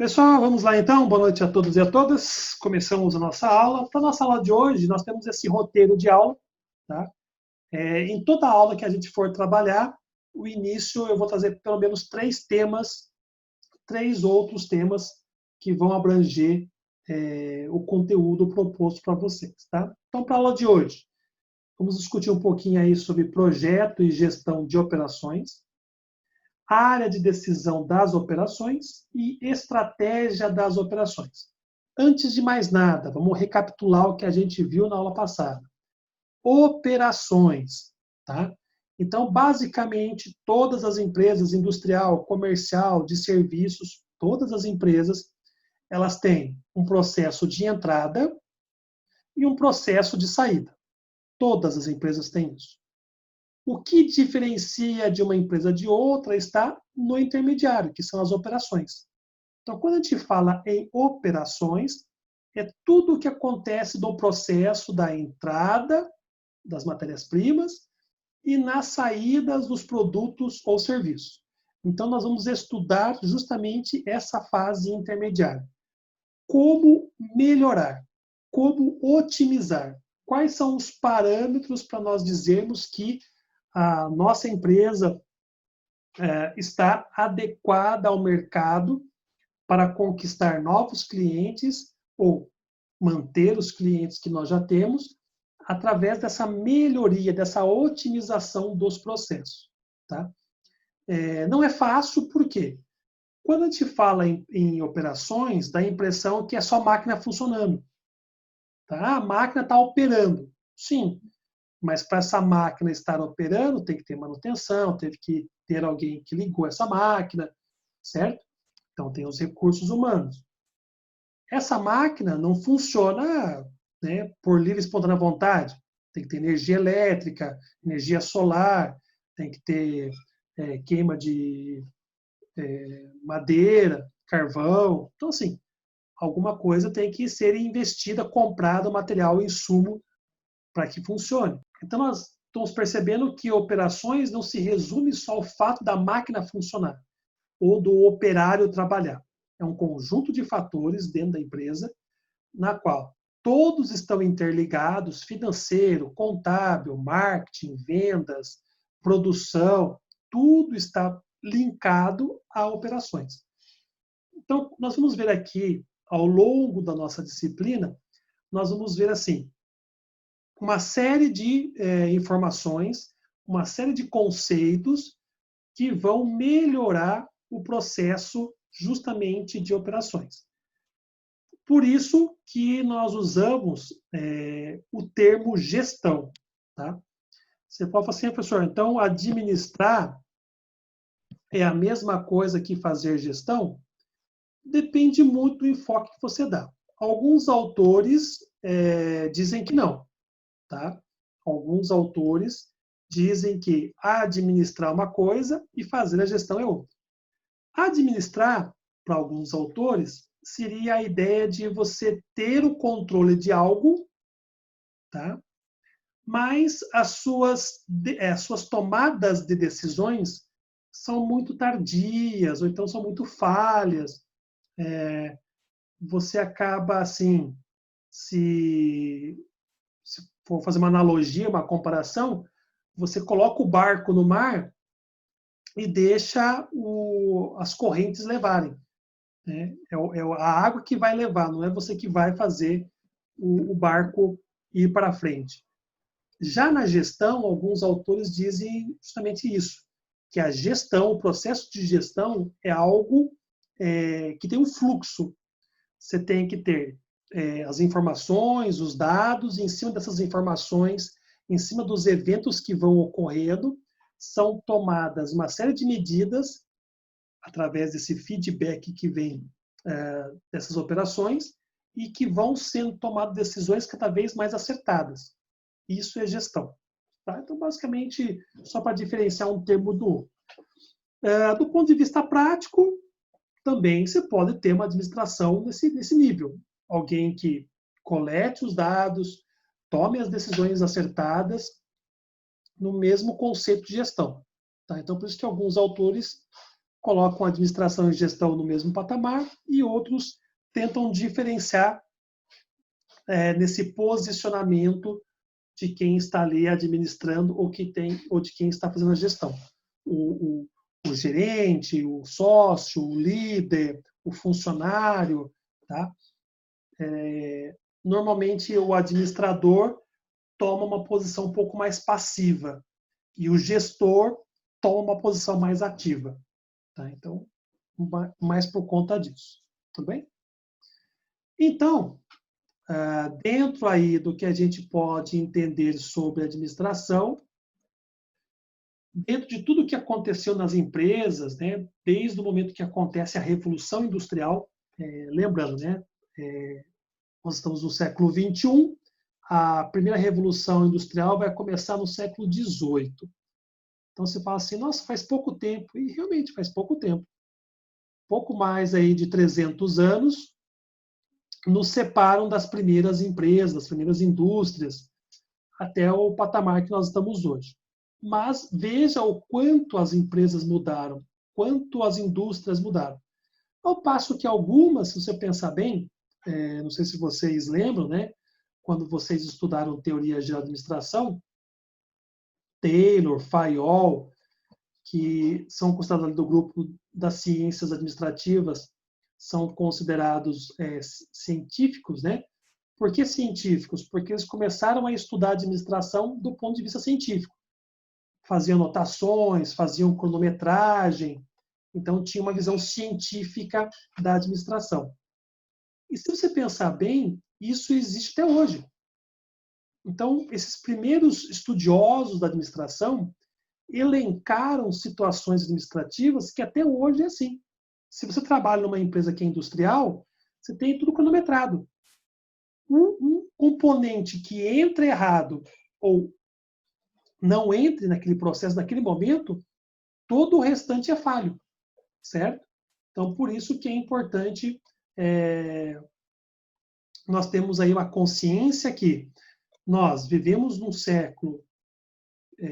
Pessoal, vamos lá então. Boa noite a todos e a todas. Começamos a nossa aula. Para a nossa aula de hoje, nós temos esse roteiro de aula. Tá? Em toda aula que a gente for trabalhar, o início eu vou trazer pelo menos três outros temas que vão abranger o conteúdo proposto para vocês. Tá? Então, para a aula de hoje, vamos discutir um pouquinho aí sobre projeto e gestão de operações, área de decisão das operações e estratégia das operações. Antes de mais nada, vamos recapitular o que a gente viu na aula passada. Operações, tá? Então, basicamente, todas as empresas industrial, comercial, de serviços, todas as empresas, elas têm um processo de entrada e um processo de saída. Todas as empresas têm isso. O que diferencia de uma empresa de outra está no intermediário, que são as operações. Então, quando a gente fala em operações, é tudo o que acontece no processo da entrada das matérias-primas e nas saídas dos produtos ou serviços. Então, nós vamos estudar justamente essa fase intermediária. Como melhorar? Como otimizar? Quais são os parâmetros para nós dizermos que a nossa empresa está adequada ao mercado para conquistar novos clientes ou manter os clientes que nós já temos através dessa melhoria, dessa otimização dos processos. Tá? Não é fácil, por quê? Quando a gente fala em operações, dá a impressão que é só máquina funcionando. Tá? A máquina está operando. Sim, mas para essa máquina estar operando, tem que ter manutenção, teve que ter alguém que ligou essa máquina, certo? Então, tem os recursos humanos. Essa máquina não funciona, né, por livre e espontânea vontade. Tem que ter energia elétrica, energia solar, tem que ter queima de madeira, carvão. Então, assim, alguma coisa tem que ser investida, comprada, material, insumo, para que funcione. Então, nós estamos percebendo que operações não se resume só ao fato da máquina funcionar ou do operário trabalhar. É um conjunto de fatores dentro da empresa na qual todos estão interligados, financeiro, contábil, marketing, vendas, produção, tudo está linkado a operações. Então, nós vamos ver aqui, ao longo da nossa disciplina, nós vamos ver assim, uma série de informações, uma série de conceitos que vão melhorar o processo justamente de operações. Por isso que nós usamos o termo gestão. Tá? Você pode falar assim, professor, então administrar é a mesma coisa que fazer gestão? Depende muito do enfoque que você dá. Alguns autores dizem que não. Tá? Alguns autores dizem que administrar uma coisa e fazer a gestão é outra. Administrar, para alguns autores, seria a ideia de você ter o controle de algo, tá? Mas as suas tomadas de decisões são muito tardias, ou então são muito falhas. Você acaba, assim, se for fazer uma analogia, uma comparação, você coloca o barco no mar e deixa as correntes levarem. Né? É a água que vai levar, não é você que vai fazer o barco ir para frente. Já na gestão, alguns autores dizem justamente isso, que a gestão, o processo de gestão é algo que tem um fluxo. Você tem que ter as informações, os dados, e em cima dessas informações, em cima dos eventos que vão ocorrendo, são tomadas uma série de medidas através desse feedback que vem dessas operações e que vão sendo tomadas decisões cada vez mais acertadas. Isso é gestão. Tá? Então, basicamente, só para diferenciar um termo do outro. Do ponto de vista prático, também você pode ter uma administração nesse nível. Alguém que colete os dados, tome as decisões acertadas no mesmo conceito de gestão. Tá? Então, por isso que alguns autores colocam administração e gestão no mesmo patamar e outros tentam diferenciar nesse posicionamento de quem está ali administrando ou de quem está fazendo a gestão. O gerente, o sócio, o líder, o funcionário, tá? Normalmente o administrador toma uma posição um pouco mais passiva e o gestor toma uma posição mais ativa. Tá? Então, mais por conta disso. Tudo bem? Então, dentro aí do que a gente pode entender sobre administração, dentro de tudo que aconteceu nas empresas, né, desde o momento que acontece a Revolução Industrial, lembrando, né, nós estamos no século XXI, a primeira Revolução Industrial vai começar no século XVIII. Então você fala assim, nossa, faz pouco tempo, e realmente faz pouco tempo. Pouco mais aí de 300 anos nos separam das primeiras empresas, das primeiras indústrias, até o patamar que nós estamos hoje. Mas veja o quanto as empresas mudaram, quanto as indústrias mudaram. Ao passo que algumas, se você pensar bem, não sei se vocês lembram, né, quando vocês estudaram teoria de administração, Taylor, Fayol, que são considerados do grupo das ciências administrativas, são considerados científicos, né? Por que científicos? Porque eles começaram a estudar administração do ponto de vista científico. Faziam anotações, faziam cronometragem, então tinha uma visão científica da administração. E se você pensar bem, isso existe até hoje. Então, esses primeiros estudiosos da administração elencaram situações administrativas que até hoje é assim. Se você trabalha numa empresa que é industrial, você tem tudo cronometrado. Um componente que entra errado ou não entre naquele processo, naquele momento, todo o restante é falho, certo? Então, por isso que é importante nós temos aí uma consciência que nós vivemos num século,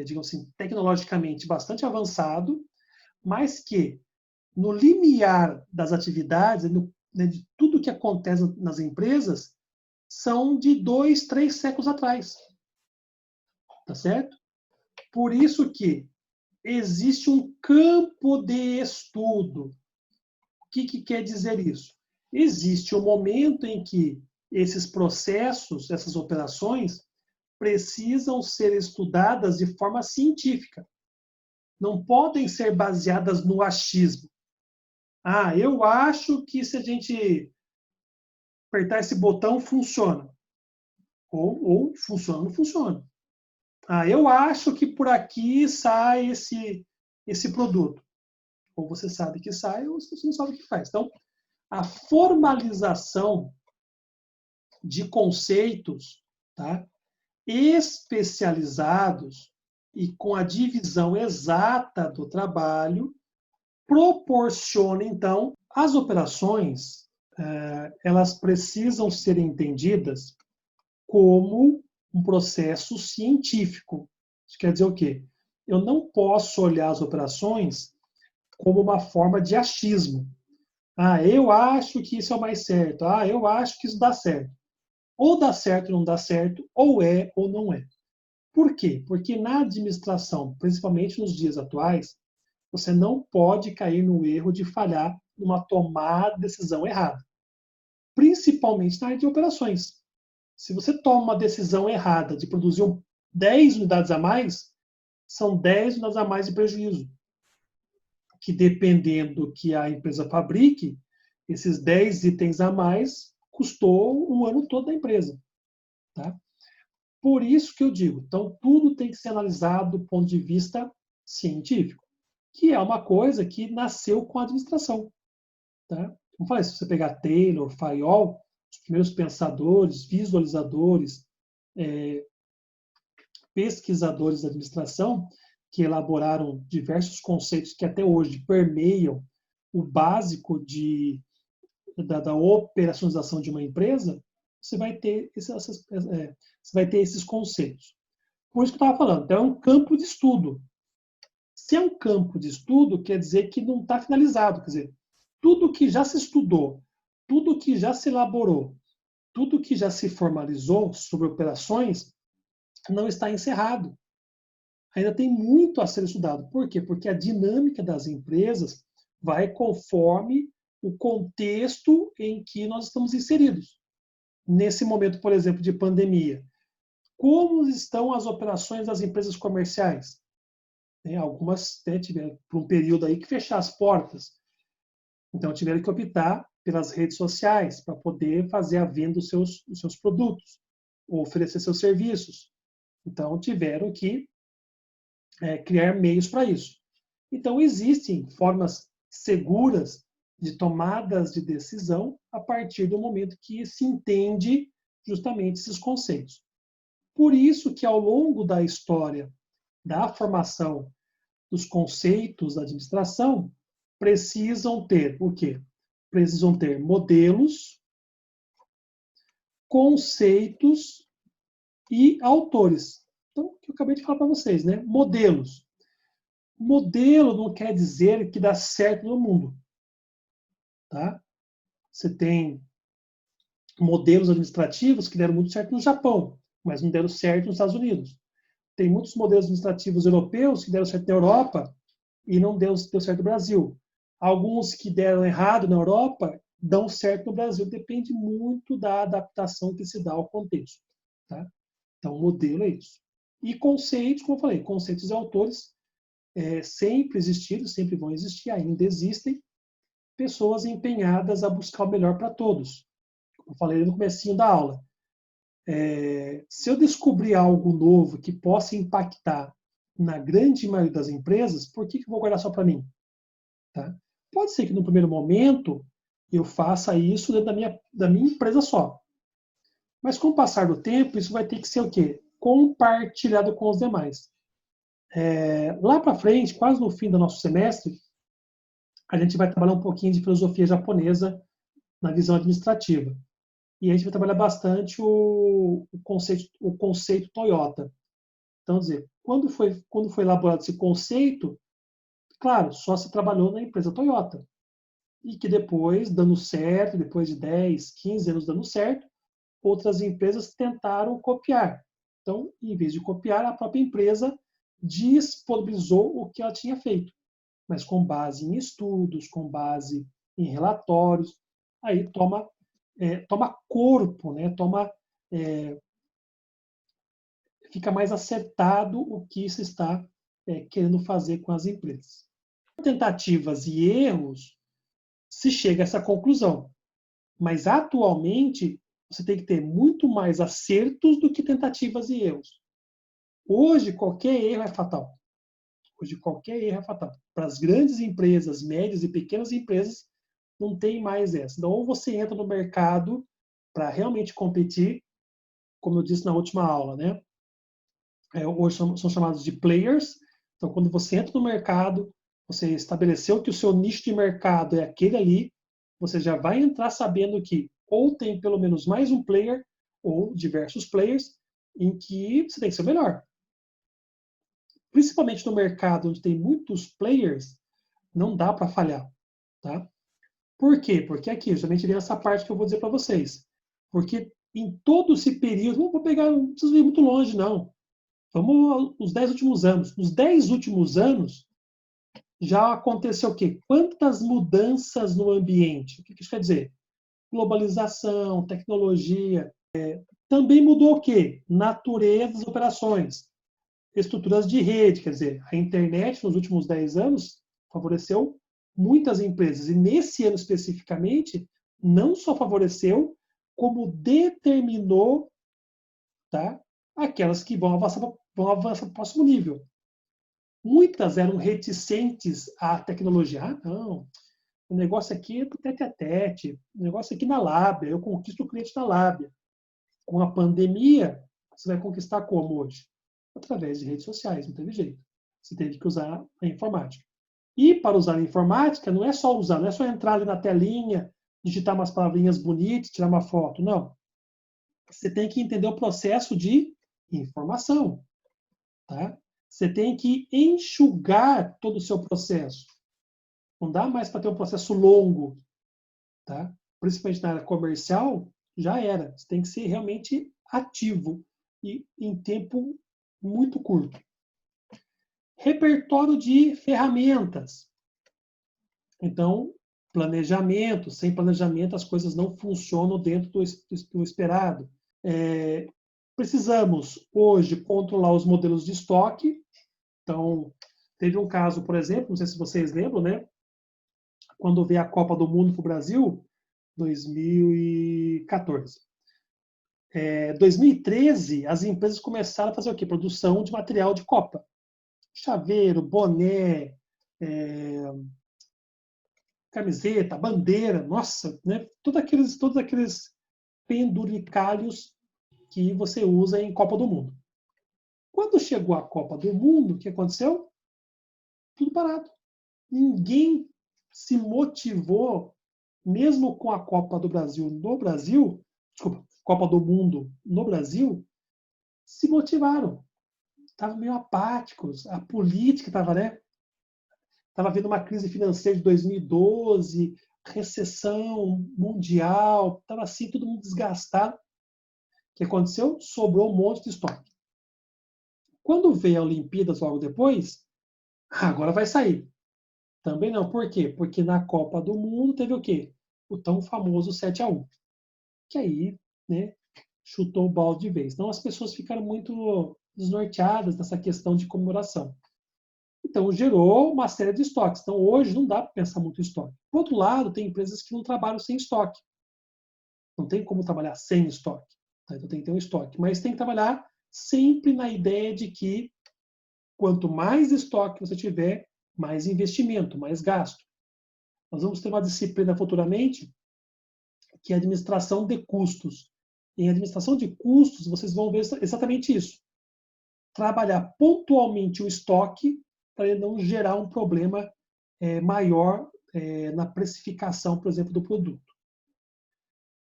digamos assim, tecnologicamente bastante avançado, mas que no limiar das atividades, de tudo que acontece nas empresas, são de 2, 3 séculos atrás. Tá certo? Por isso que existe um campo de estudo. O que quer dizer isso? Existe um momento em que esses processos, essas operações, precisam ser estudadas de forma científica. Não podem ser baseadas no achismo. Eu acho que se a gente apertar esse botão, funciona. Ou funciona ou não funciona. Eu acho que por aqui sai esse produto. Ou você sabe que sai, ou você não sabe o que faz. Então, a formalização de conceitos, tá, especializados e com a divisão exata do trabalho proporciona, então, as operações, elas precisam ser entendidas como um processo científico. Isso quer dizer o quê? Eu não posso olhar as operações como uma forma de achismo. Eu acho que isso é o mais certo. Eu acho que isso dá certo. Ou dá certo ou não dá certo, ou é ou não é. Por quê? Porque na administração, principalmente nos dias atuais, você não pode cair no erro de falhar numa tomada de decisão errada. Principalmente na área de operações. Se você toma uma decisão errada de produzir 10 unidades a mais, são 10 unidades a mais de prejuízo. Que dependendo do que a empresa fabrique, esses 10 itens a mais custou o ano todo da empresa. Tá? Por isso que eu digo, então tudo tem que ser analisado do ponto de vista científico, que é uma coisa que nasceu com a administração. Tá? Como falei, se você pegar Taylor, Fayol, os primeiros pensadores, visualizadores, pesquisadores da administração, que elaboraram diversos conceitos que até hoje permeiam o básico da operacionalização de uma empresa, você vai ter esses conceitos. Por isso que eu estava falando, então é um campo de estudo. Se é um campo de estudo, quer dizer que não está finalizado. Quer dizer, tudo que já se estudou, tudo que já se elaborou, tudo que já se formalizou sobre operações não está encerrado. Ainda tem muito a ser estudado. Por quê? Porque a dinâmica das empresas vai conforme o contexto em que nós estamos inseridos. Nesse momento, por exemplo, de pandemia, como estão as operações das empresas comerciais? Algumas tiveram, por um período aí, que fechar as portas. Então, tiveram que optar pelas redes sociais para poder fazer a venda dos seus produtos, ou oferecer seus serviços. Então, tiveram que criar meios para isso. Então, existem formas seguras de tomadas de decisão a partir do momento que se entende justamente esses conceitos. Por isso que, ao longo da história da formação dos conceitos da administração, precisam ter o quê? Precisam ter modelos, conceitos e autores. Então, o que eu acabei de falar para vocês, né? Modelos. Modelo não quer dizer que dá certo no mundo. Tá? Você tem modelos administrativos que deram muito certo no Japão, mas não deram certo nos Estados Unidos. Tem muitos modelos administrativos europeus que deram certo na Europa e não deu certo no Brasil. Alguns que deram errado na Europa dão certo no Brasil. Depende muito da adaptação que se dá ao contexto. Tá? Então, modelo é isso. E conceitos, como eu falei, conceitos e autores sempre existiram, sempre vão existir, ainda existem pessoas empenhadas a buscar o melhor para todos. Como eu falei no comecinho da aula. Se eu descobrir algo novo que possa impactar na grande maioria das empresas, por que eu vou guardar só para mim? Tá? Pode ser que no primeiro momento eu faça isso dentro da minha empresa só. Mas com o passar do tempo, isso vai ter que ser o quê? Compartilhado com os demais. Lá para frente, quase no fim do nosso semestre, a gente vai trabalhar um pouquinho de filosofia japonesa na visão administrativa. E a gente vai trabalhar bastante o conceito Toyota. Então, dizer, quando foi elaborado esse conceito, claro, só se trabalhou na empresa Toyota. E que depois, dando certo, depois de 10, 15 anos dando certo, outras empresas tentaram copiar. Então, em vez de copiar, a própria empresa disponibilizou o que ela tinha feito, mas com base em estudos, com base em relatórios, aí toma corpo, né? Fica mais acertado o que se está querendo fazer com as empresas. Tentativas e erros, se chega a essa conclusão, mas atualmente você tem que ter muito mais acertos do que tentativas e erros. Hoje, qualquer erro é fatal. Para as grandes empresas, médias e pequenas empresas, não tem mais essa. Então, ou você entra no mercado para realmente competir, como eu disse na última aula, né? Hoje são chamados de players. Então, quando você entra no mercado, você estabeleceu que o seu nicho de mercado é aquele ali, você já vai entrar sabendo que ou tem pelo menos mais um player, ou diversos players, em que você tem que ser o melhor. Principalmente no mercado onde tem muitos players, não dá para falhar. Tá? Por quê? Porque aqui, justamente vem essa parte que eu vou dizer para vocês. Porque em todo esse período, não vou pegar, não preciso ir muito longe, não. Vamos aos 10 últimos anos. Nos 10 últimos anos, já aconteceu o quê? Quantas mudanças no ambiente? O que isso quer dizer? Globalização, tecnologia. Também mudou o quê? Natureza das operações. Estruturas de rede, quer dizer, a internet nos últimos 10 anos favoreceu muitas empresas. E nesse ano especificamente, não só favoreceu, como determinou, tá, aquelas que vão avançar para o próximo nível. Muitas eram reticentes à tecnologia. Ah, não, o negócio aqui é do tete a tete, o negócio aqui na lábia, eu conquisto o cliente na lábia. Com a pandemia, você vai conquistar como hoje? Através de redes sociais, não teve jeito. Você teve que usar a informática. E para usar a informática, não é só usar, não é só entrar ali na telinha, digitar umas palavrinhas bonitas, tirar uma foto, não. Você tem que entender o processo de informação. Tá? Você tem que enxugar todo o seu processo. Não dá mais para ter um processo longo, tá? Principalmente na área comercial, já era. Você tem que ser realmente ativo e em tempo muito curto. Repertório de ferramentas. Então, planejamento. Sem planejamento, as coisas não funcionam dentro do esperado. Precisamos, hoje, controlar os modelos de estoque. Então, teve um caso, por exemplo, não sei se vocês lembram, né? Quando veio a Copa do Mundo para o Brasil, 2014. 2013, as empresas começaram a fazer o quê? Produção de material de Copa. Chaveiro, boné, camiseta, bandeira, nossa, né? Todos aqueles penduricalhos que você usa em Copa do Mundo. Quando chegou a Copa do Mundo, o que aconteceu? Tudo parado. Ninguém se motivou, mesmo com a Copa do Brasil no Brasil, desculpa, Copa do Mundo no Brasil, se motivaram. Estavam meio apáticos. A política estava, né? Estava havendo uma crise financeira de 2012, recessão mundial, estava assim, todo mundo desgastado. O que aconteceu? Sobrou um monte de estoque. Quando veio a Olimpíadas logo depois, agora vai sair. Também não. Por quê? Porque na Copa do Mundo teve o quê? O tão famoso 7-1. Que aí, né, chutou o balde de vez. Então as pessoas ficaram muito desnorteadas nessa questão de comemoração. Então gerou uma série de estoques. Então hoje não dá para pensar muito em estoque. Por outro lado, tem empresas que não trabalham sem estoque. Não tem como trabalhar sem estoque. Tá? Então tem que ter um estoque. Mas tem que trabalhar sempre na ideia de que quanto mais estoque você tiver, mais investimento, mais gasto. Nós vamos ter uma disciplina futuramente que é a administração de custos. Em administração de custos, vocês vão ver exatamente isso. Trabalhar pontualmente o estoque para ele não gerar um problema maior na precificação, por exemplo, do produto.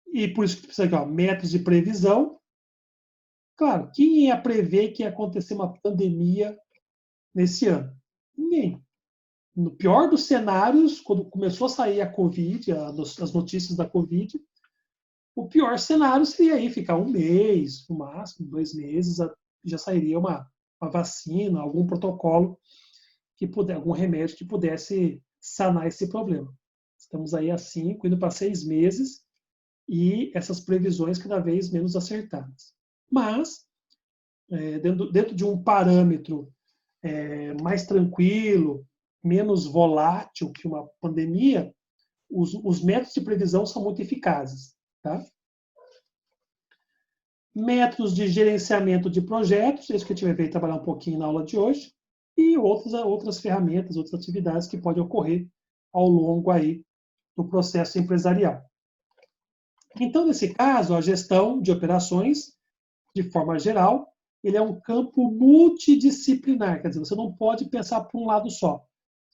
E por isso que precisa de métodos de previsão. Claro, quem ia prever que ia acontecer uma pandemia nesse ano? Ninguém. No pior dos cenários, quando começou a sair a Covid, as notícias da Covid, o pior cenário seria aí ficar um mês, no máximo 2 meses, já sairia uma vacina, algum protocolo, algum remédio que pudesse sanar esse problema. Estamos aí há 5, indo para 6 meses, e essas previsões cada vez menos acertadas. Mas, dentro de um parâmetro mais tranquilo, menos volátil que uma pandemia, os métodos de previsão são muito eficazes. Tá? Métodos de gerenciamento de projetos, isso que a gente vai trabalhar um pouquinho na aula de hoje, e outras ferramentas, outras atividades que podem ocorrer ao longo aí do processo empresarial. Então, nesse caso, a gestão de operações, de forma geral, ele é um campo multidisciplinar, quer dizer, você não pode pensar por um lado só,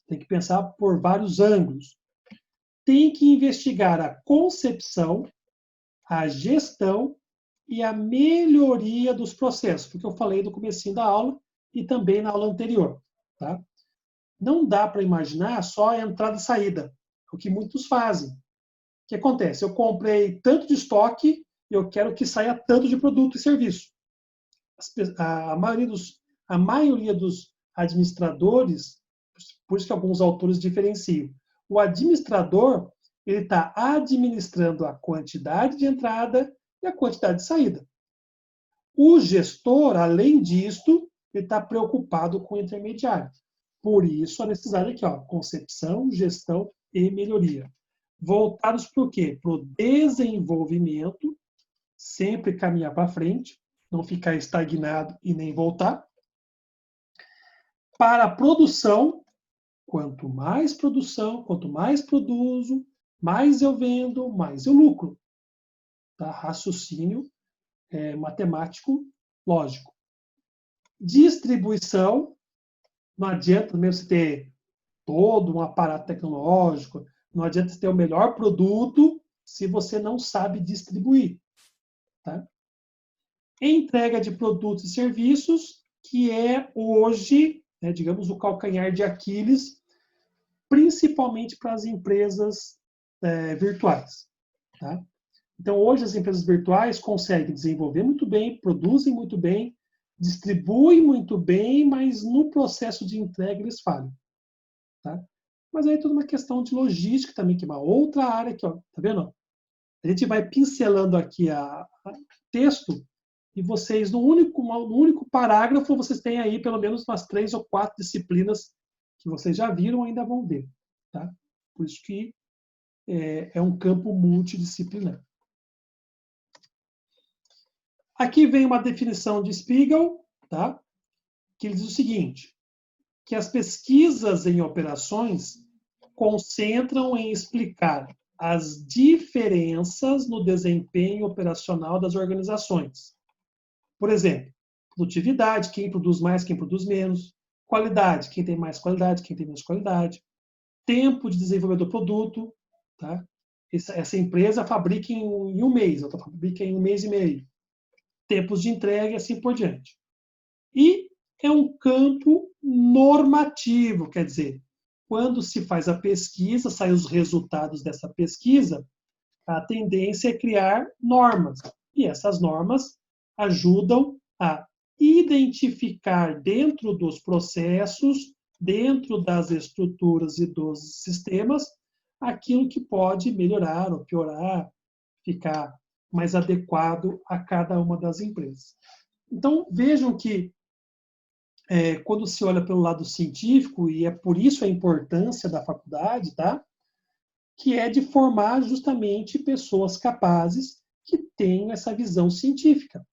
tem que pensar por vários ângulos. Tem que investigar a concepção, a gestão e a melhoria dos processos, porque eu falei no comecinho da aula e também na aula anterior. Tá? Não dá para imaginar só a entrada e saída, o que muitos fazem. O que acontece? Eu comprei tanto de estoque e eu quero que saia tanto de produto e serviço. A maioria dos administradores, por isso que alguns autores diferenciam, o administrador ele está administrando a quantidade de entrada e a quantidade de saída. O gestor, além disto, ele está preocupado com o intermediário. Por isso, a necessidade aqui, concepção, gestão e melhoria. Voltados para o quê? Para o desenvolvimento, sempre caminhar para frente, não ficar estagnado e nem voltar. Para a produção, quanto mais produzo, mais eu vendo, mais eu lucro. Tá? Raciocínio matemático, lógico. Distribuição, não adianta mesmo você ter todo um aparato tecnológico, não adianta você ter o melhor produto se você não sabe distribuir. Tá? Entrega de produtos e serviços, que é hoje, né, digamos, o calcanhar de Aquiles, principalmente para as empresas virtuais. Tá? Então, hoje, as empresas virtuais conseguem desenvolver muito bem, produzem muito bem, distribuem muito bem, mas no processo de entrega eles falham. Tá? Mas aí é tudo uma questão de logística também, que é uma outra área aqui, ó, tá vendo? A gente vai pincelando aqui o texto e vocês, no único parágrafo, vocês têm aí pelo menos umas 3 ou 4 disciplinas que vocês já viram ainda vão ver. Tá? Por isso que é um campo multidisciplinar. Aqui vem uma definição de Spiegel, tá? Que ele diz o seguinte, que as pesquisas em operações concentram em explicar as diferenças no desempenho operacional das organizações. Por exemplo, produtividade, quem produz mais, quem produz menos, qualidade, quem tem mais qualidade, quem tem menos qualidade, tempo de desenvolvimento do produto, tá? Essa empresa fabrica em um mês, outra fabrica em um mês e meio, tempos de entrega e assim por diante. E é um campo normativo, quer dizer, quando se faz a pesquisa, saem os resultados dessa pesquisa, a tendência é criar normas. E essas normas ajudam a identificar dentro dos processos, dentro das estruturas e dos sistemas, aquilo que pode melhorar ou piorar, ficar mais adequado a cada uma das empresas. Então, vejam que quando se olha pelo lado científico, e é por isso a importância da faculdade, tá? Que é de formar justamente pessoas capazes que tenham essa visão científica.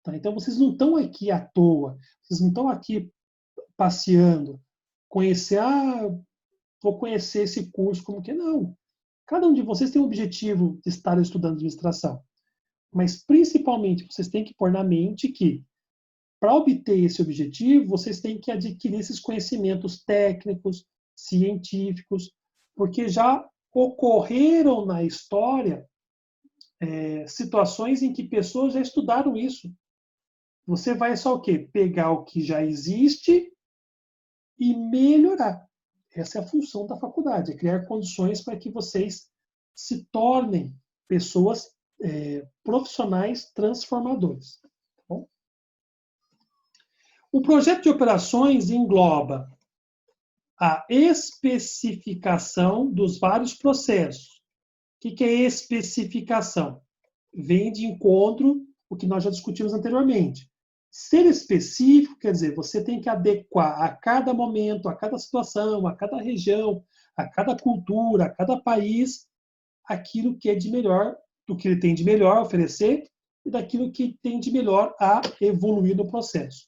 Tá? Então, vocês não estão aqui à toa, vocês não estão aqui passeando, vou conhecer esse curso como que não. Cada um de vocês tem o objetivo de estar estudando administração, mas principalmente vocês têm que pôr na mente que para obter esse objetivo, vocês têm que adquirir esses conhecimentos técnicos, científicos, porque já ocorreram na história situações em que pessoas já estudaram isso. Você vai só o quê? Pegar o que já existe e melhorar. Essa é a função da faculdade, é criar condições para que vocês se tornem pessoas profissionais transformadores. Tá bom? O projeto de operações engloba a especificação dos vários processos. O que é especificação? Vem de encontro o que nós já discutimos anteriormente. Ser específico quer dizer, você tem que adequar a cada momento, a cada situação, a cada região, a cada cultura, a cada país, aquilo que é de melhor, do que ele tem de melhor a oferecer e daquilo que tem de melhor a evoluir no processo.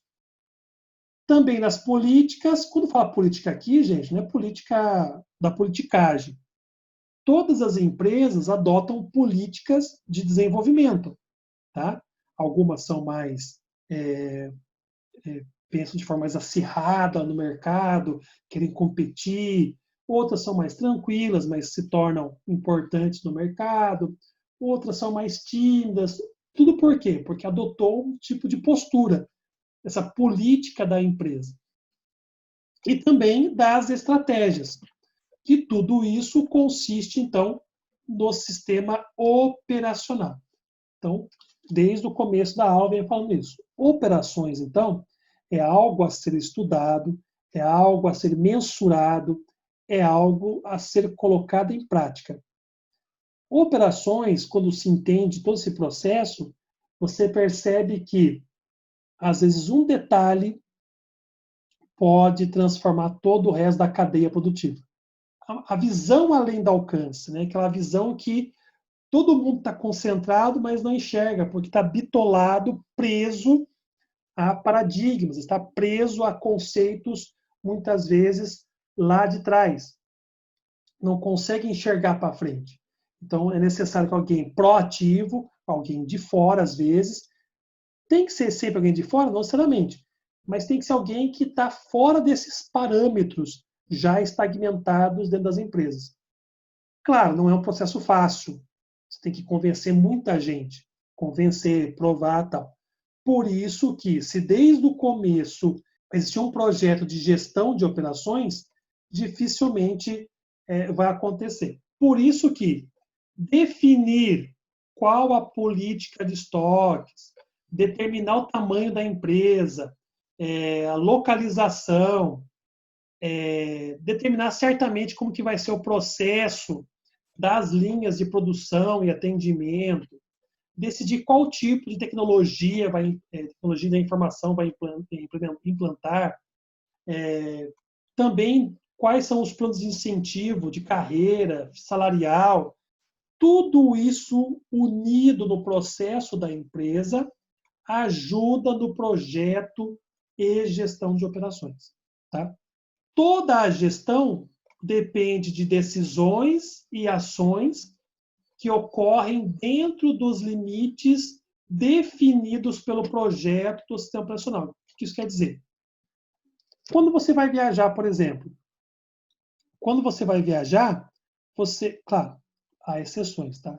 Também nas políticas, quando fala política aqui, gente, não é política da politicagem. Todas as empresas adotam políticas de desenvolvimento. Tá? Algumas são mais, pensam de forma mais acirrada no mercado, querem competir. Outras são mais tranquilas, mas se tornam importantes no mercado. Outras são mais tímidas. Tudo por quê? Porque adotou um tipo de postura, essa política da empresa. E também das estratégias. Que tudo isso consiste, então, no sistema operacional. Então, desde o começo da aula, venho falando isso. Operações, então, é algo a ser estudado, é algo a ser mensurado, é algo a ser colocado em prática. Operações, quando se entende todo esse processo, você percebe que, às vezes, um detalhe pode transformar todo o resto da cadeia produtiva. A visão além do alcance, né? Aquela visão que todo mundo está concentrado, mas não enxerga, porque está bitolado, preso a paradigmas, está preso a conceitos, muitas vezes, lá de trás. Não consegue enxergar para frente. Então, é necessário que alguém proativo, alguém de fora, às vezes, tem que ser sempre alguém de fora, não necessariamente, mas tem que ser alguém que está fora desses parâmetros já estagmentados dentro das empresas. Claro, não é um processo fácil. Você tem que convencer muita gente, convencer, provar, tal. Por isso que, se desde o começo existir um projeto de gestão de operações, dificilmente vai acontecer. Por isso que definir qual a política de estoques, determinar o tamanho da empresa, a localização, determinar certamente como que vai ser o processo das linhas de produção e atendimento, decidir qual tipo de tecnologia tecnologia da informação vai implantar, também quais são os planos de incentivo, de carreira, salarial, tudo isso unido no processo da empresa ajuda no projeto e gestão de operações. Tá? Toda a gestão depende de decisões e ações que ocorrem dentro dos limites definidos pelo projeto do sistema operacional. O que isso quer dizer? Quando você vai viajar, por exemplo, claro, há exceções, tá?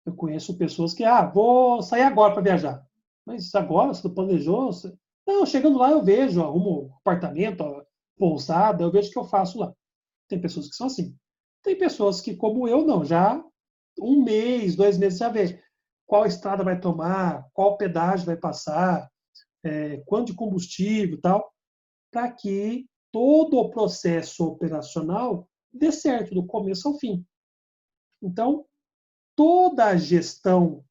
Eu conheço pessoas que, vou sair agora para viajar. Mas agora, você planejou? Não, chegando lá eu vejo, arrumo um apartamento, pousada, eu vejo o que eu faço lá. Tem pessoas que são assim. Tem pessoas que, como eu, não, já 1 mês, 2 meses já vê qual estrada vai tomar, qual pedágio vai passar, quanto de combustível e tal, para que todo o processo operacional dê certo, do começo ao fim. Então, toda a gestão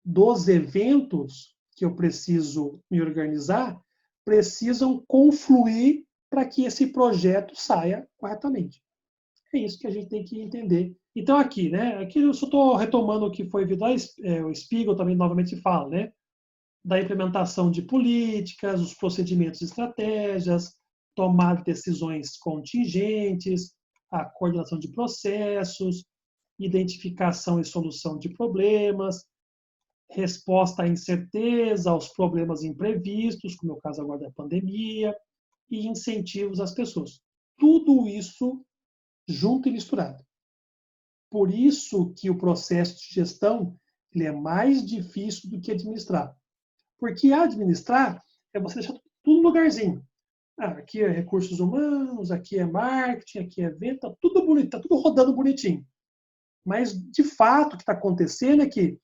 dos eventos que eu preciso me organizar precisam confluir para que esse projeto saia corretamente. É isso que a gente tem que entender. Então, aqui eu só estou retomando o que foi visto, o Spiegel também novamente fala, né? Da implementação de políticas, os procedimentos e estratégias, tomar decisões contingentes, a coordenação de processos, identificação e solução de problemas, resposta à incerteza, aos problemas imprevistos, como é o caso agora da pandemia, e incentivos às pessoas. Tudo isso junto e misturado. Por isso que o processo de gestão ele é mais difícil do que administrar. Porque administrar é você deixar tudo no lugarzinho. Aqui é recursos humanos, aqui é marketing, aqui é venda, tudo bonito, está tudo rodando bonitinho. Mas, de fato, o que está acontecendo é que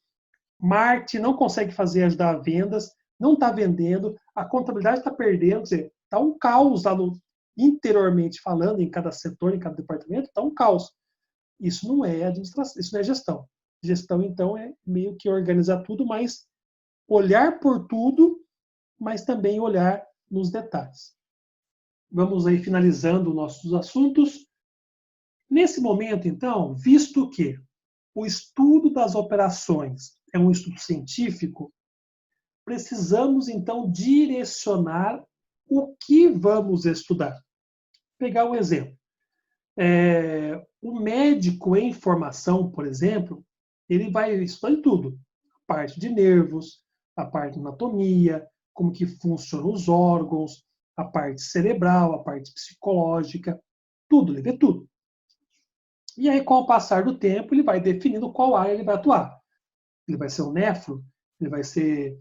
marketing não consegue ajudar vendas, não está vendendo, a contabilidade está perdendo, quer dizer, está um caos lá interiormente falando, em cada setor, em cada departamento, está um caos. Isso não é administração, isso não é gestão. Gestão, então, é meio que organizar tudo, mas olhar por tudo, mas também olhar nos detalhes. Vamos aí finalizando nossos assuntos. Nesse momento, então, visto que o estudo das operações é um estudo científico, precisamos, então, direcionar o que vamos estudar. Vou pegar um exemplo. O médico em formação, por exemplo, ele vai estudar em tudo. A parte de nervos, a parte de anatomia, como que funcionam os órgãos, a parte cerebral, a parte psicológica, tudo, ele vê tudo. E aí, com o passar do tempo, ele vai definindo qual área ele vai atuar. Ele vai ser um nefro, ele vai ser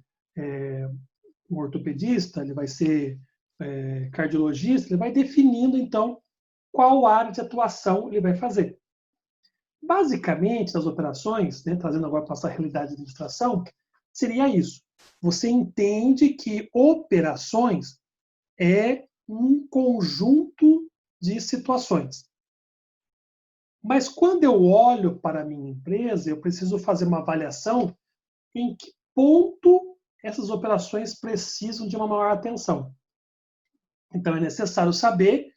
um ortopedista, ele vai ser cardiologista, ele vai definindo, então, qual área de atuação ele vai fazer. Basicamente, nas operações, trazendo agora para a nossa realidade de administração, seria isso. Você entende que operações é um conjunto de situações. Mas quando eu olho para a minha empresa, eu preciso fazer uma avaliação em que ponto essas operações precisam de uma maior atenção. Então, é necessário saber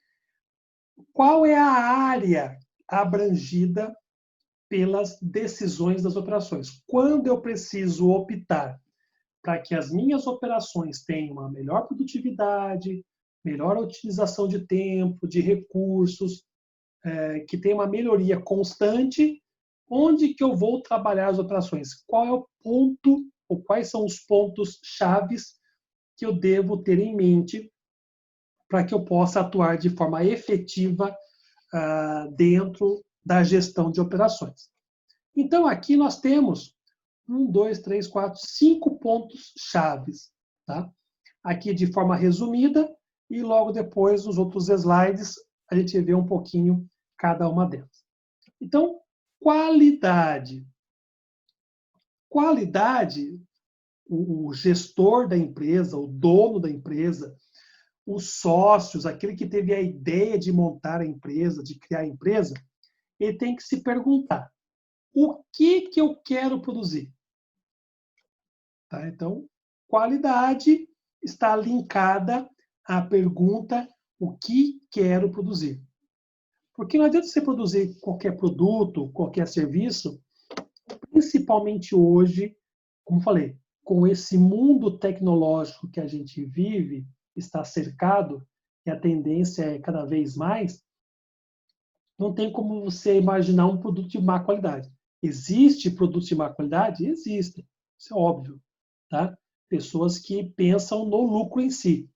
qual é a área abrangida pelas decisões das operações. Quando eu preciso optar para que as minhas operações tenham uma melhor produtividade, melhor utilização de tempo, de recursos, que tenha uma melhoria constante, onde que eu vou trabalhar as operações? Qual é o ponto, ou quais são os pontos chaves que eu devo ter em mente para que eu possa atuar de forma efetiva dentro da gestão de operações. Então, aqui nós temos 5 pontos chaves. tá? Aqui de forma resumida, e logo depois, os outros slides, a gente vê um pouquinho cada uma delas. Então, qualidade. Qualidade, o gestor da empresa, o dono da empresa, os sócios, aquele que teve a ideia de montar a empresa, de criar a empresa, ele tem que se perguntar: o que eu quero produzir? Tá? Então, qualidade está linkada à pergunta: o que quero produzir? Porque não adianta você produzir qualquer produto, qualquer serviço, principalmente hoje, como falei, com esse mundo tecnológico que a gente vive, está cercado, e a tendência é cada vez mais, não tem como você imaginar um produto de má qualidade. Existe produto de má qualidade? Existe, isso é óbvio. Tá? Pessoas que pensam no lucro em si,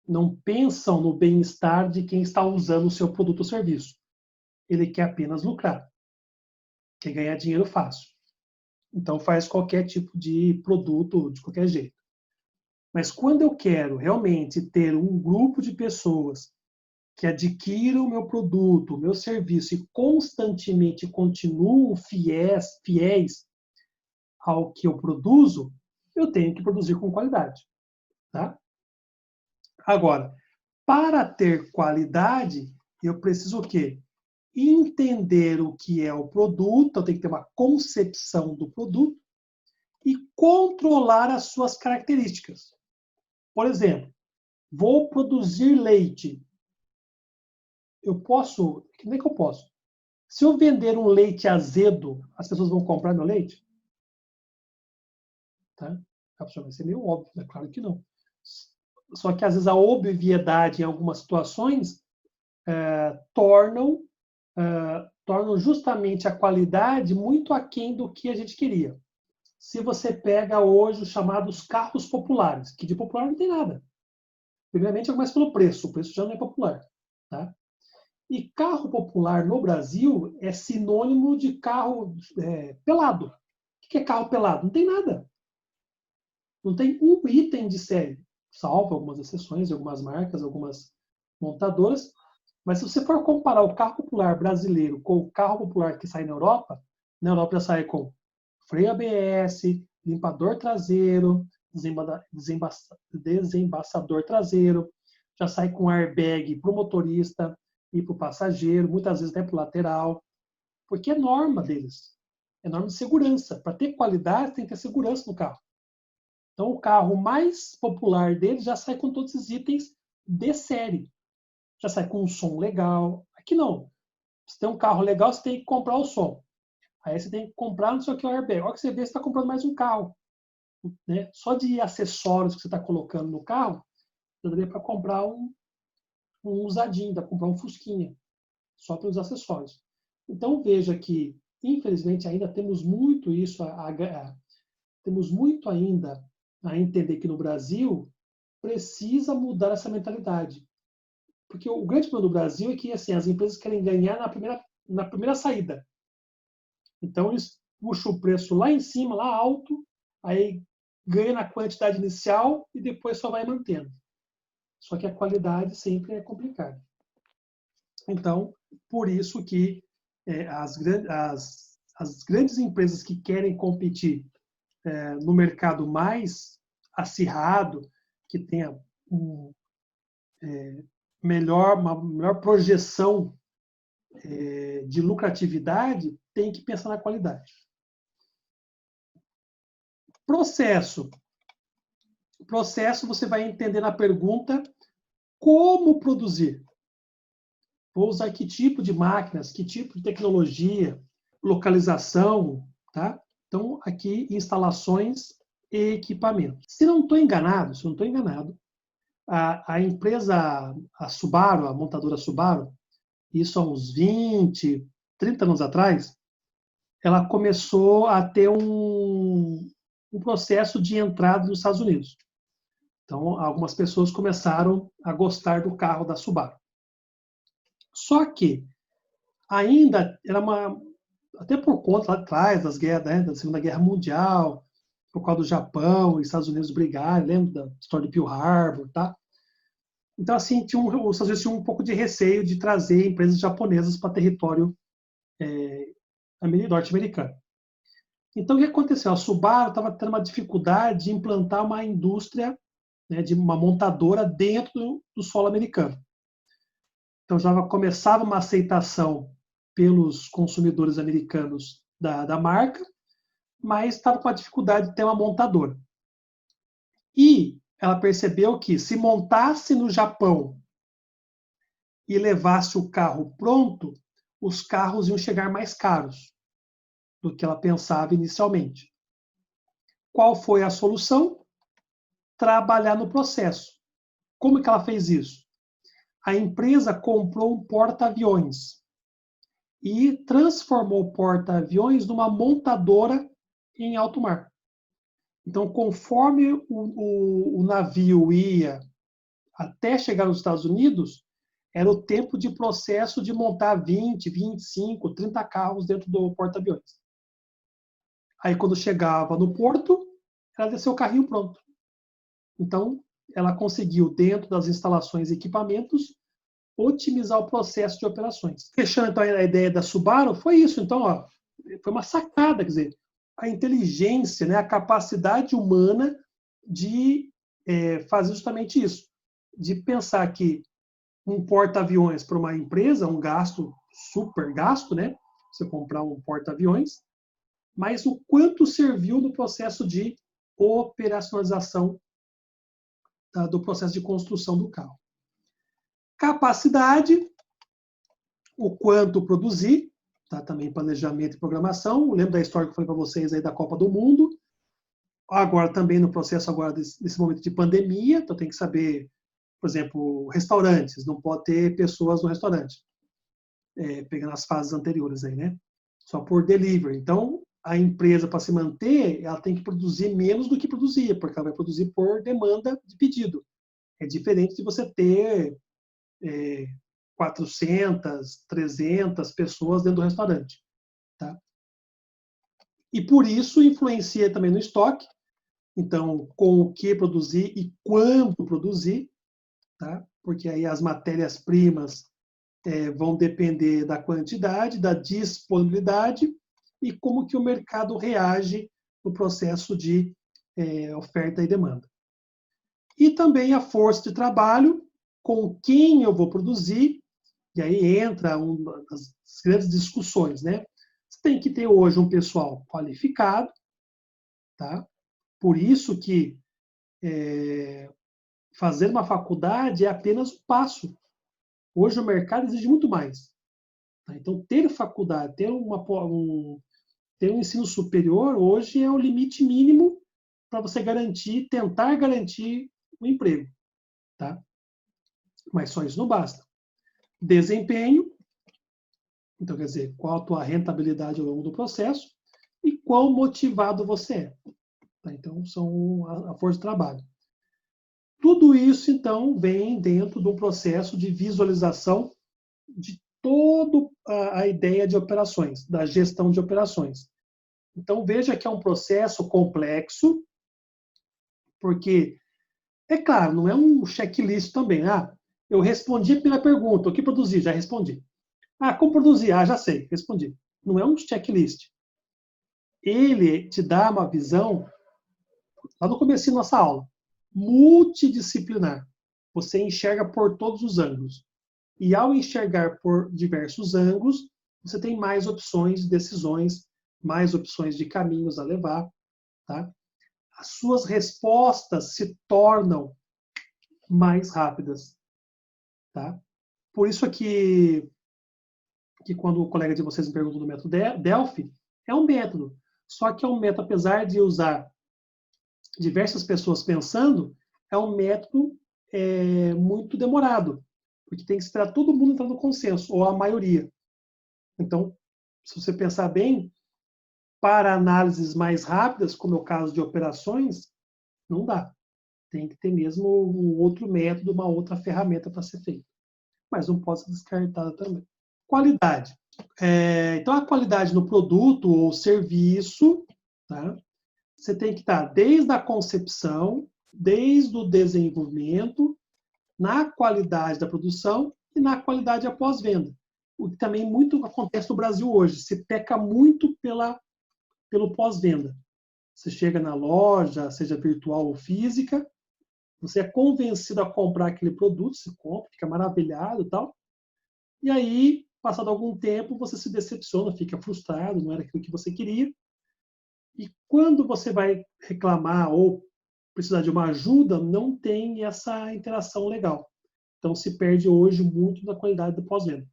não pensam no bem-estar de quem está usando o seu produto ou serviço. Ele quer apenas lucrar, quer ganhar dinheiro fácil. Então faz qualquer tipo de produto de qualquer jeito. Mas quando eu quero realmente ter um grupo de pessoas que adquiram o meu produto, o meu serviço e constantemente continuam fiéis ao que eu produzo, eu tenho que produzir com qualidade. Tá? Agora, para ter qualidade, eu preciso o quê? Entender o que é o produto, eu tenho que ter uma concepção do produto e controlar as suas características. Por exemplo, vou produzir leite. Eu posso, como é que eu posso? Se eu vender um leite azedo, as pessoas vão comprar meu leite? Tá? Vai ser meio óbvio, é claro que não. Só que às vezes a obviedade em algumas situações tornam justamente a qualidade muito aquém do que a gente queria. Se você pega hoje os chamados carros populares, que de popular não tem nada. Primeiramente, eu começo pelo preço. O preço já não é popular. Tá? E carro popular no Brasil é sinônimo de carro pelado. O que é carro pelado? Não tem nada. Não tem um item de série, salvo algumas exceções, algumas marcas, algumas montadoras. Mas se você for comparar o carro popular brasileiro com o carro popular que sai na Europa já sai com freio ABS, limpador traseiro, desembaçador traseiro, já sai com airbag para o motorista e para o passageiro, muitas vezes até para o lateral, porque é norma deles, é norma de segurança. Para ter qualidade, tem que ter segurança no carro. Então, o carro mais popular deles já sai com todos esses itens de série. Já sai com um som legal. Aqui não. Se tem um carro legal, você tem que comprar o som. Aí você tem que comprar não sei o que é o airbag. Olha que você vê, você está comprando mais um carro. Né? Só de acessórios que você está colocando no carro, já daria para comprar um usadinho, dá para comprar um Fusquinha. Só pelos acessórios. Então veja que, infelizmente, ainda temos muito isso, temos muito ainda a entender que no Brasil precisa mudar essa mentalidade. Porque o grande problema do Brasil é que assim, as empresas querem ganhar na primeira saída. Então, eles puxam o preço lá em cima, lá alto, aí ganha na quantidade inicial e depois só vai mantendo. Só que a qualidade sempre é complicada. Então, por isso que as grandes empresas que querem competir no mercado mais acirrado, que tenha uma melhor projeção de lucratividade, tem que pensar na qualidade. Processo. Processo você vai entender na pergunta como produzir. Vou usar que tipo de máquinas, que tipo de tecnologia, localização, tá? Então, aqui, instalações e equipamentos. Se não estou enganado, a empresa, a Subaru, a montadora Subaru, isso há uns 20, 30 anos atrás, ela começou a ter um processo de entrada nos Estados Unidos. Então, algumas pessoas começaram a gostar do carro da Subaru. Só que ainda era até por conta lá atrás das guerras, né, da Segunda Guerra Mundial, por causa do Japão e Estados Unidos brigarem, lembra da história de Pearl Harbor, tá? Então, assim, os Estados Unidos tinham um pouco de receio de trazer empresas japonesas para território norte-americano. Então, o que aconteceu? A Subaru estava tendo uma dificuldade de implantar uma indústria, né, de uma montadora dentro do solo americano. Então, já começava uma aceitação pelos consumidores americanos da marca, mas estava com a dificuldade de ter uma montadora. E ela percebeu que se montasse no Japão e levasse o carro pronto, os carros iam chegar mais caros do que ela pensava inicialmente. Qual foi a solução? Trabalhar no processo. Como que ela fez isso? A empresa comprou um porta-aviões e transformou o porta-aviões numa montadora em alto mar. Então, conforme o navio ia até chegar nos Estados Unidos, era o tempo de processo de montar 20, 25, 30 carros dentro do porta-aviões. Aí, quando chegava no porto, ela desceu o carrinho pronto. Então, ela conseguiu, dentro das instalações e equipamentos, otimizar o processo de operações. Fechando, então, a ideia da Subaru, foi isso. Então, ó, foi uma sacada, quer dizer, a inteligência, né, a capacidade humana de fazer justamente isso, de pensar que um porta-aviões para uma empresa, um gasto, super gasto, né? Você comprar um porta-aviões, mas o quanto serviu no processo de operacionalização do processo de construção do carro. Capacidade, o quanto produzir, tá? Também planejamento e programação. Lembra da história que eu falei para vocês aí da Copa do Mundo? Agora também no processo agora desse momento de pandemia, então tem que saber, por exemplo, restaurantes, não pode ter pessoas no restaurante, pegando as fases anteriores aí, né? Só por delivery. Então, a empresa, para se manter, ela tem que produzir menos do que produzia, porque ela vai produzir por demanda de pedido. É diferente de você ter 400, 300 pessoas dentro do restaurante. Tá? E por isso influencia também no estoque. Então, com o que produzir e quando produzir, tá? Porque aí as matérias-primas vão depender da quantidade, da disponibilidade e como que o mercado reage no processo de oferta e demanda. E também a força de trabalho, com quem eu vou produzir, e aí entra uma das grandes discussões, né? Você tem que ter hoje um pessoal qualificado, tá? Por isso que fazer uma faculdade é apenas um passo. Hoje o mercado exige muito mais. Tá? Então, ter faculdade, ter um ensino superior, hoje é o limite mínimo para você garantir, tentar garantir o emprego. Tá? Mas só isso não basta. Desempenho, então quer dizer, qual a tua rentabilidade ao longo do processo e quão motivado você é. Tá? Então, são a força de trabalho. Tudo isso, então, vem dentro do processo de visualização de toda a ideia de operações, da gestão de operações. Então, veja que é um processo complexo, porque, é claro, não é um checklist também. Eu respondi a primeira pergunta, o que produzir? Já respondi. Como produzir? Já sei, respondi. Não é um checklist. Ele te dá uma visão, lá no começo da nossa aula, multidisciplinar. Você enxerga por todos os ângulos. E ao enxergar por diversos ângulos, você tem mais opções de decisões, mais opções de caminhos a levar. Tá? As suas respostas se tornam mais rápidas. Tá? Por isso que quando o colega de vocês me perguntou do método Delphi, é um método. Só que é um método, apesar de usar diversas pessoas pensando, é um método muito demorado, porque tem que esperar todo mundo entrar no consenso, ou a maioria. Então, se você pensar bem, para análises mais rápidas, como é o caso de operações, não dá. Tem que ter mesmo um outro método, uma outra ferramenta para ser feito. Mas não pode ser descartada também. Qualidade. Então, a qualidade no produto ou serviço, tá? você tem que estar desde a concepção, desde o desenvolvimento, na qualidade da produção e na qualidade após venda. O que também muito acontece no Brasil hoje. Se peca muito pelo pós-venda. Você chega na loja, seja virtual ou física, você é convencido a comprar aquele produto, você compra, fica maravilhado e tal. E aí, passado algum tempo, você se decepciona, fica frustrado, não era aquilo que você queria. E quando você vai reclamar ou precisar de uma ajuda, não tem essa interação legal. Então, se perde hoje muito da qualidade do pós-venda.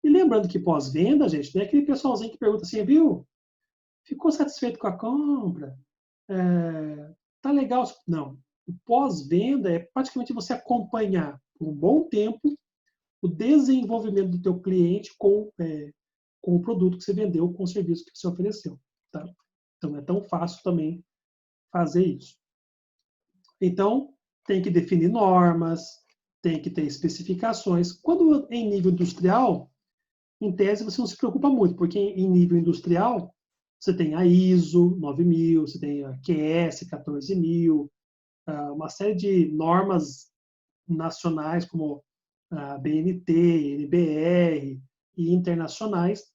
E lembrando que pós-venda, gente, não é aquele pessoalzinho que pergunta assim, viu? Ficou satisfeito com a compra? Tá legal? Não. O pós-venda é praticamente você acompanhar por um bom tempo o desenvolvimento do teu cliente com o produto que você vendeu, com o serviço que você ofereceu. Tá? Então, é tão fácil também fazer isso. Então, tem que definir normas, tem que ter especificações. Quando em nível industrial, em tese, você não se preocupa muito, porque em nível industrial, você tem a ISO 9000, você tem a QS 14000, uma série de normas nacionais, como a BNT, NBR e internacionais,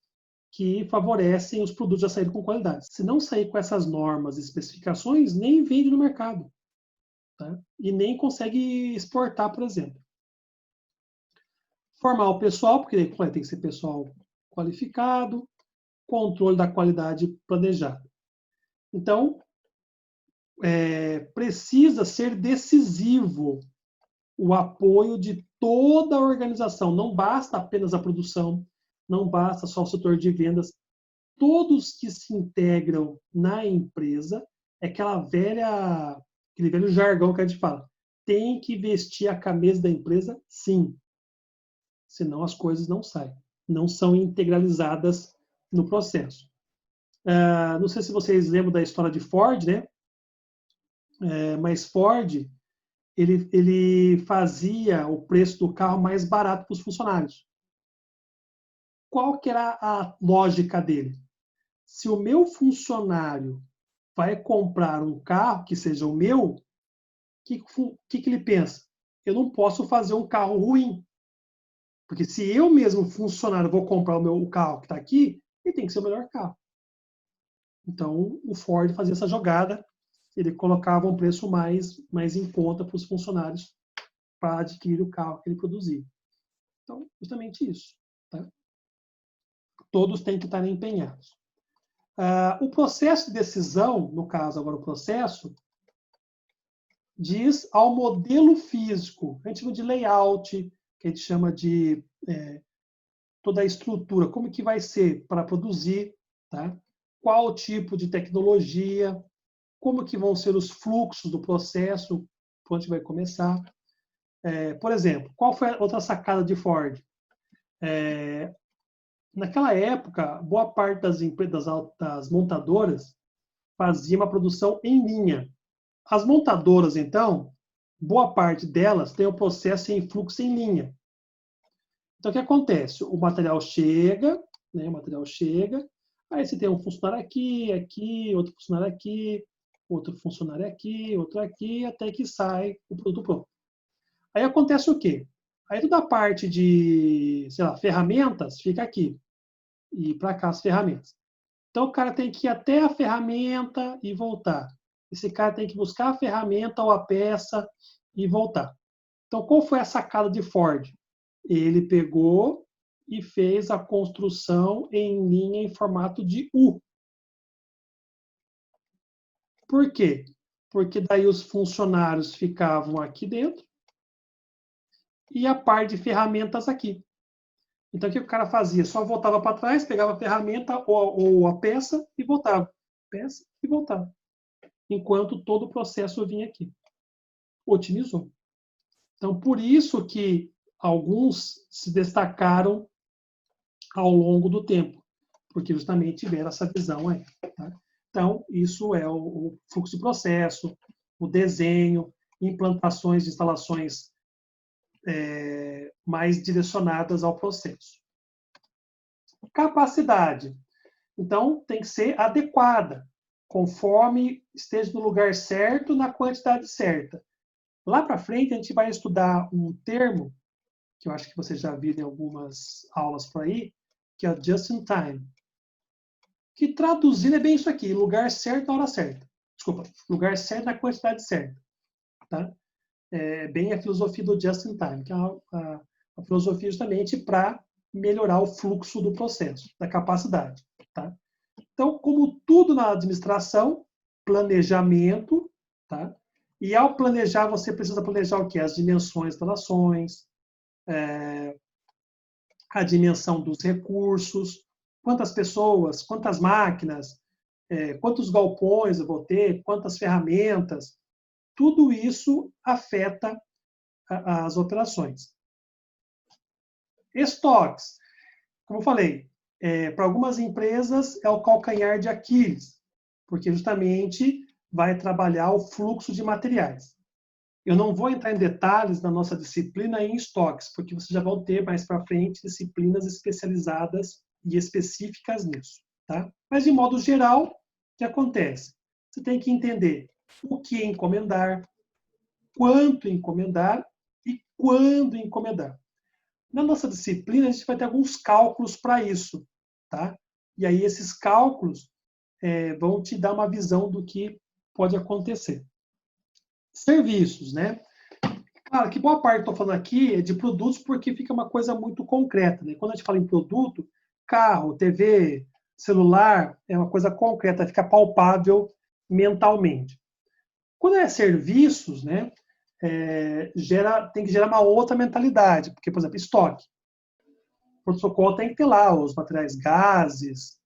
que favorecem os produtos a saírem com qualidade. Se não sair com essas normas e especificações, nem vende no mercado. Tá? E nem consegue exportar, por exemplo. Formar o pessoal, porque tem que ser pessoal qualificado, controle da qualidade planejada. Então, precisa ser decisivo o apoio de toda a organização. Não basta apenas a produção, não basta só o setor de vendas. Todos que se integram na empresa, é aquele velho jargão que a gente fala. Tem que vestir a camisa da empresa, sim. Senão as coisas não saem. Não são integralizadas no processo. Não sei se vocês lembram da história de Ford, né? Mas Ford, ele fazia o preço do carro mais barato para os funcionários. Qual que era a lógica dele? Se o meu funcionário vai comprar um carro que seja o meu, o que ele pensa? Eu não posso fazer um carro ruim. Porque se eu mesmo, funcionário, vou comprar o carro que está aqui, ele tem que ser o melhor carro. Então, o Ford fazia essa jogada, ele colocava um preço mais em conta para os funcionários para adquirir o carro que ele produzia. Então, justamente isso. Tá? Todos têm que estar empenhados. O processo de decisão, no caso agora o processo, diz ao modelo físico. A gente chama de layout, que a gente chama de toda a estrutura, como que vai ser para produzir, tá? Qual tipo de tecnologia, como que vão ser os fluxos do processo, por onde vai começar. Por exemplo, qual foi a outra sacada de Ford? Naquela época, boa parte das montadoras fazia uma produção em linha. As montadoras, então, boa parte delas tem o processo em fluxo em linha. Então, o que acontece? O material chega, aí você tem um funcionário aqui, outro funcionário aqui, outro funcionário aqui, outro aqui, até que sai o produto pronto. Aí acontece o quê? Aí toda a parte de, sei lá, ferramentas fica aqui. E para cá as ferramentas. Então o cara tem que ir até a ferramenta e voltar. Esse cara tem que buscar a ferramenta ou a peça e voltar. Então qual foi a sacada de Ford? Ele pegou e fez a construção em linha em formato de U. Por quê? Porque daí os funcionários ficavam aqui dentro e a parte de ferramentas aqui. Então, o que o cara fazia? Só voltava para trás, pegava a ferramenta ou a peça e voltava. Peça e voltava. Enquanto todo o processo vinha aqui. Otimizou. Então, por isso que alguns se destacaram ao longo do tempo, porque justamente tiveram essa visão aí. Tá? Então, isso é o fluxo de processo, o desenho, implantações de instalações mais direcionadas ao processo. Capacidade. Então, tem que ser adequada. conforme esteja no lugar certo, na quantidade certa. Lá para frente, a gente vai estudar um termo, que eu acho que vocês já viram em algumas aulas por aí, que é o just in time. Que traduzindo é bem isso aqui, lugar certo na hora certa. Desculpa, lugar certo na quantidade certa. Tá? É bem a filosofia do just in time, que é a filosofia justamente para melhorar o fluxo do processo, da capacidade. Tá? Então, como tudo na administração, planejamento, tá? E ao planejar, você precisa planejar o quê? As dimensões das ações, a dimensão dos recursos, quantas pessoas, quantas máquinas, quantos galpões eu vou ter, quantas ferramentas, tudo isso afeta as operações. Estoques, como eu falei, para algumas empresas é o calcanhar de Aquiles, porque justamente vai trabalhar o fluxo de materiais. Eu não vou entrar em detalhes na nossa disciplina em estoques, porque vocês já vão ter mais para frente disciplinas especializadas e específicas nisso. Tá? Mas, de modo geral, o que acontece? Você tem que entender o que encomendar, quanto encomendar e quando encomendar. Na nossa disciplina, a gente vai ter alguns cálculos para isso. Tá? E aí, esses cálculos vão te dar uma visão do que pode acontecer. Serviços, né? Claro que boa parte que estou falando aqui é de produtos porque fica uma coisa muito concreta, né? Quando a gente fala em produto, carro, TV, celular, é uma coisa concreta, fica palpável mentalmente. Quando é serviços, né? Tem que gerar uma outra mentalidade, porque, por exemplo, estoque. O protocolo tem que ter lá os materiais gases,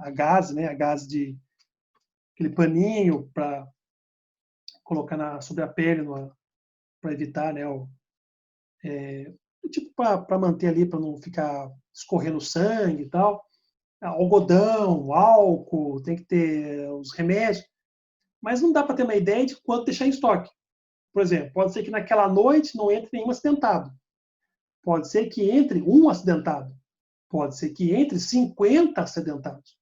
a gase, né? A gase de aquele paninho para colocar sobre a pele para evitar, né, tipo para manter ali, para não ficar escorrendo sangue e tal. Algodão, álcool, tem que ter os remédios, mas não dá para ter uma ideia de quanto deixar em estoque. Por exemplo, pode ser que naquela noite não entre nenhum acidentado. Pode ser que entre um acidentado. Pode ser que entre 50 acidentados.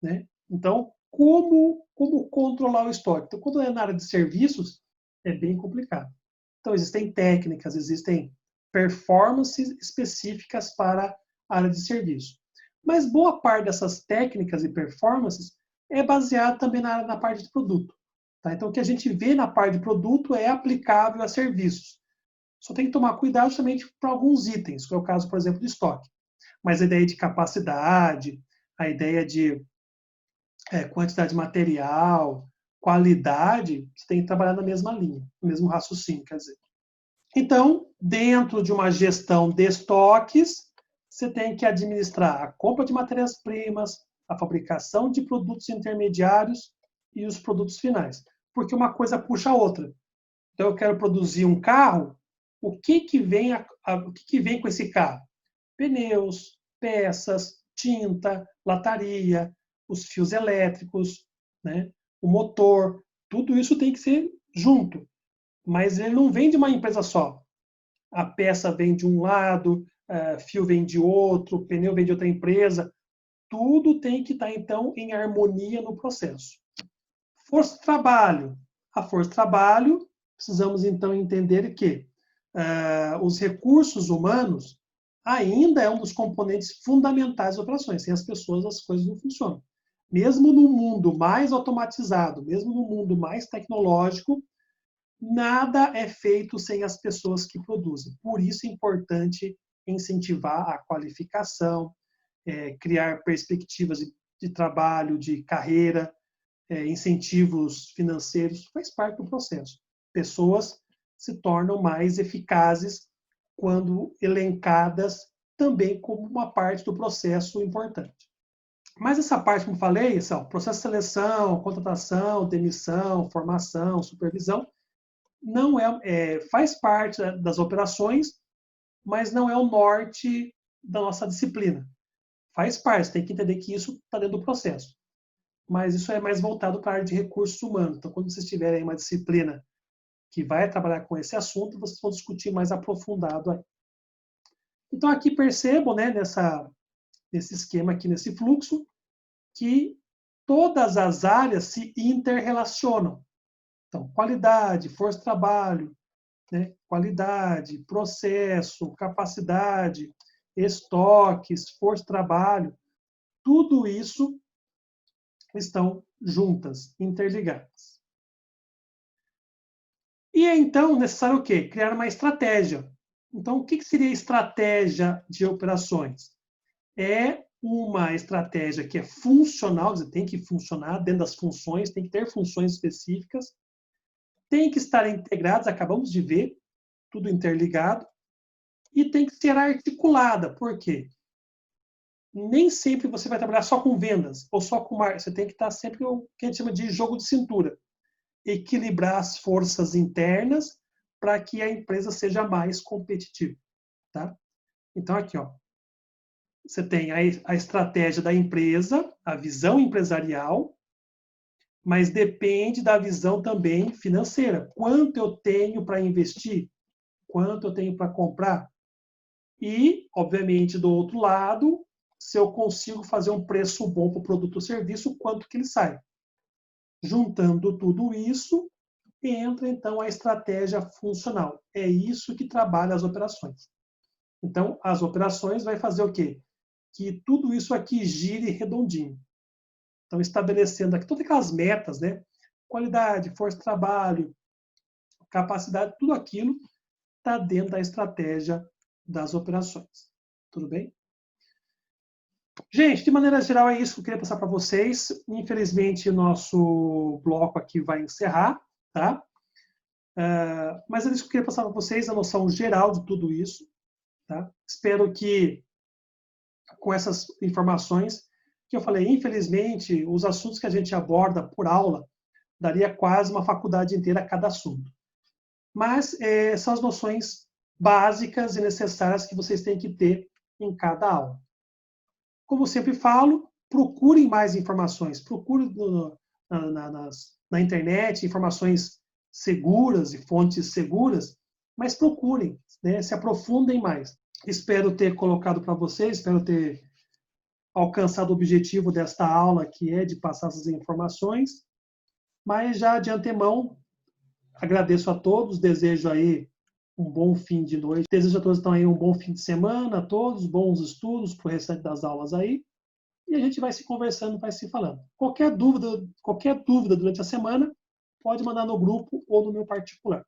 Né? Então, como controlar o estoque? Então, quando é na área de serviços, é bem complicado. Então, existem técnicas, existem performances específicas para a área de serviço. Mas boa parte dessas técnicas e performances é baseada também na parte de produto. Tá? Então, o que a gente vê na parte de produto é aplicável a serviços. Só tem que tomar cuidado justamente para alguns itens, que é o caso, por exemplo, de estoque. Mas a ideia de capacidade, a ideia de quantidade de material, qualidade, você tem que trabalhar na mesma linha, no mesmo raciocínio, quer dizer. Então, dentro de uma gestão de estoques, você tem que administrar a compra de matérias-primas, a fabricação de produtos intermediários e os produtos finais, porque uma coisa puxa a outra. Então, eu quero produzir um carro, o que vem com esse carro? Pneus, peças, tinta, lataria, os fios elétricos, né? O motor, tudo isso tem que ser junto. Mas ele não vem de uma empresa só. A peça vem de um lado, fio vem de outro, pneu vem de outra empresa. Tudo tem que estar, então, em harmonia no processo. Força de trabalho. A força de trabalho, precisamos, então, entender que os recursos humanos ainda é um dos componentes fundamentais das operações. Sem as pessoas, as coisas não funcionam. Mesmo no mundo mais automatizado, mesmo no mundo mais tecnológico, nada é feito sem as pessoas que produzem. Por isso é importante incentivar a qualificação, criar perspectivas de trabalho, de carreira, incentivos financeiros, faz parte do processo. Pessoas se tornam mais eficazes quando elencadas também como uma parte do processo importante. Mas essa parte, como falei, processo de seleção, contratação, demissão, formação, supervisão, não faz parte das operações, mas não é o norte da nossa disciplina. Faz parte, tem que entender que isso está dentro do processo. Mas isso é mais voltado para a área de recursos humanos. Então, quando vocês tiverem uma disciplina que vai trabalhar com esse assunto, vocês vão discutir mais aprofundado aí. Então, aqui percebam, né, nesse esquema aqui, nesse fluxo, que todas as áreas se interrelacionam. Então, qualidade, força de trabalho, né? Qualidade, processo, capacidade, estoques, força de trabalho, tudo isso estão juntas, interligadas. E é então necessário o quê? Criar uma estratégia. Então, o que seria estratégia de operações? É uma estratégia que é funcional, quer dizer, tem que funcionar dentro das funções, tem que ter funções específicas, tem que estar integradas, acabamos de ver, tudo interligado, e tem que ser articulada. Por quê? Nem sempre você vai trabalhar só com vendas ou só com marketing. Você tem que estar sempre o que a gente chama de jogo de cintura. Equilibrar as forças internas para que a empresa seja mais competitiva. Tá? Então, aqui, ó, você tem a estratégia da empresa, a visão empresarial, mas depende da visão também financeira. Quanto eu tenho para investir? Quanto eu tenho para comprar? E, obviamente, do outro lado, se eu consigo fazer um preço bom para o produto ou serviço, quanto que ele sai. Juntando tudo isso, entra, então, a estratégia funcional. É isso que trabalha as operações. Então, as operações vai fazer o quê? Que tudo isso aqui gire redondinho. Então, estabelecendo aqui todas aquelas metas, né? Qualidade, força de trabalho, capacidade, tudo aquilo está dentro da estratégia das operações. Tudo bem? Gente, de maneira geral é isso que eu queria passar para vocês. Infelizmente, o nosso bloco aqui vai encerrar, tá? Mas é isso que eu queria passar para vocês, a noção geral de tudo isso. Tá? Espero que, com essas informações que eu falei, infelizmente, os assuntos que a gente aborda por aula daria quase uma faculdade inteira a cada assunto. Mas são as noções básicas e necessárias que vocês têm que ter em cada aula. Como sempre falo, procurem mais informações, procurem na internet informações seguras e fontes seguras, mas procurem, né, se aprofundem mais. Espero ter colocado para vocês, espero ter alcançado o objetivo desta aula, que é de passar essas informações, mas já de antemão agradeço a todos, desejo aí um bom fim de noite, desejo a todos então aí um bom fim de semana, a todos, bons estudos para o restante das aulas aí, e a gente vai se conversando, vai se falando. Qualquer dúvida durante a semana, pode mandar no grupo ou no meu particular.